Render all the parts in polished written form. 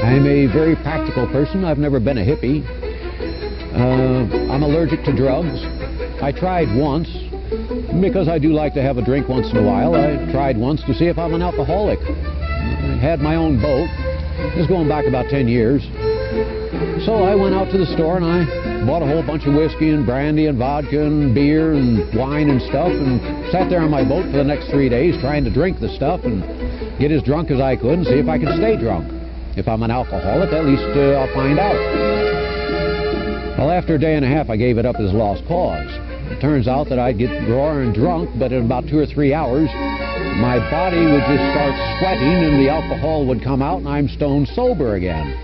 I'm a very practical person. I've never been a hippie. I'm allergic to drugs. I tried once, because I do like to have a drink once in a while. I tried once to see if I'm an alcoholic. I had my own boat. This is going back about 10 years. So I went out to the store and I bought a whole bunch of whiskey and brandy and vodka and beer and wine and stuff, and sat there on my boat for the next 3 days trying to drink the stuff and get as drunk as I could and see if I could stay drunk. If I'm an alcoholic, at least I'll find out. Well, after a day and a half, I gave it up as lost cause. It turns out that I'd get roaring drunk, but in about 2 or 3 hours, my body would just start sweating and the alcohol would come out and I'm stone sober again.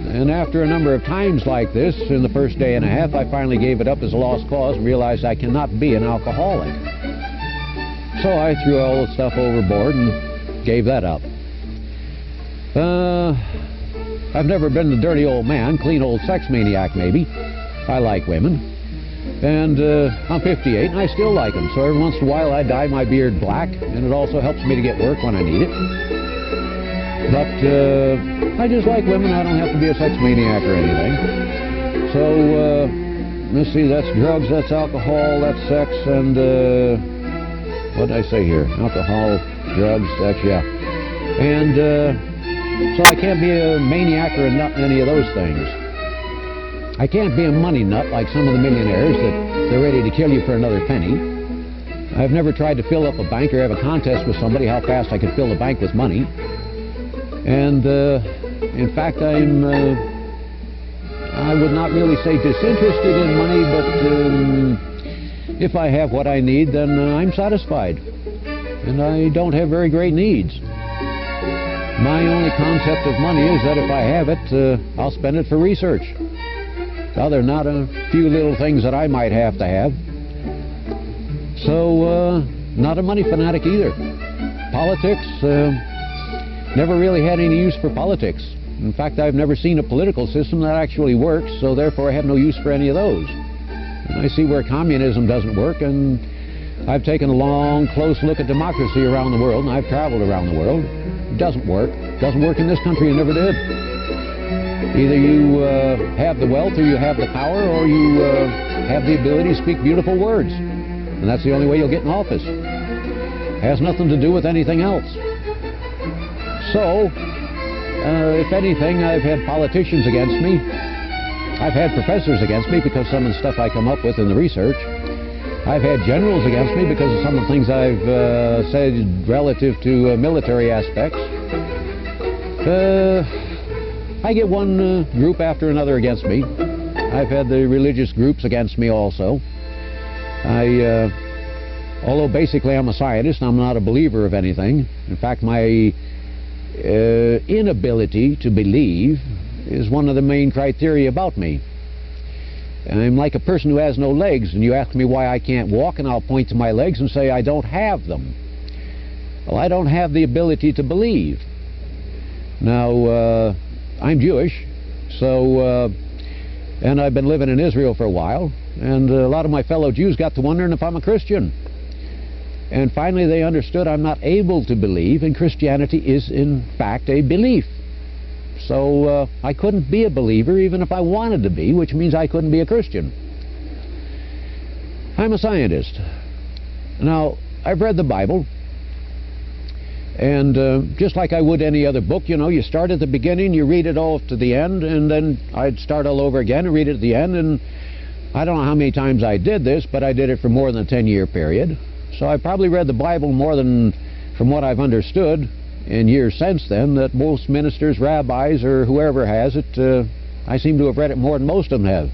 And after a number of times like this, in the first day and a half, I finally gave it up as a lost cause and realized I cannot be an alcoholic. So I threw all the stuff overboard and gave that up. I've never been the dirty old man, clean old sex maniac maybe. I like women. And I'm 58 and I still like them. So every once in a while I dye my beard black, and it also helps me to get work when I need it. But I just like women. I don't have to be a sex maniac or anything. So let's see, that's drugs, that's alcohol, that's sex, and what did I say here? Alcohol, drugs, sex, yeah. And so I can't be a maniac or a nut in any of those things. I can't be a money nut like some of the millionaires that they're ready to kill you for another penny. I've never tried to fill up a bank or have a contest with somebody how fast I could fill the bank with money. And in fact, I would not really say disinterested in money, but if I have what I need, then I'm satisfied. And I don't have very great needs. My only concept of money is that if I have it, I'll spend it for research. Other than not, a few little things that I might have to have. So, not a money fanatic either. Politics, never really had any use for politics. In fact, I've never seen a political system that actually works, so therefore I have no use for any of those. And I see where communism doesn't work, and I've taken a long, close look at democracy around the world, and I've traveled around the world. It doesn't work. It doesn't work in this country. It never did. Either you have the wealth or you have the power, or you have the ability to speak beautiful words. And that's the only way you'll get in office. It has nothing to do with anything else. So, if anything, I've had politicians against me. I've had professors against me because some of the stuff I come up with in the research. I've had generals against me because of some of the things I've said relative to military aspects. I get one group after another against me. I've had the religious groups against me also. Although basically I'm a scientist, I'm not a believer of anything. In fact, my inability to believe is one of the main criteria about me. I'm like a person who has no legs, and you ask me why I can't walk, and I'll point to my legs and say I don't have them. Well, I don't have the ability to believe. Now, I'm Jewish, so, and I've been living in Israel for a while, and a lot of my fellow Jews got to wondering if I'm a Christian. And finally they understood I'm not able to believe, and Christianity is in fact a belief. So I couldn't be a believer even if I wanted to be, which means I couldn't be a Christian. I'm a scientist. Now, I've read the Bible, and just like I would any other book, you know, you start at the beginning, you read it all to the end, and then I'd start all over again and read it at the end, and I don't know how many times I did this, but I did it for more than a 10-year period. So I probably read the Bible more than, from what I've understood in years since then, that most ministers, rabbis, or whoever has it, I seem to have read it more than most of them have.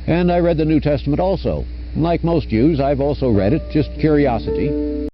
And I read the New Testament also. Like most Jews, I've also read it, just curiosity.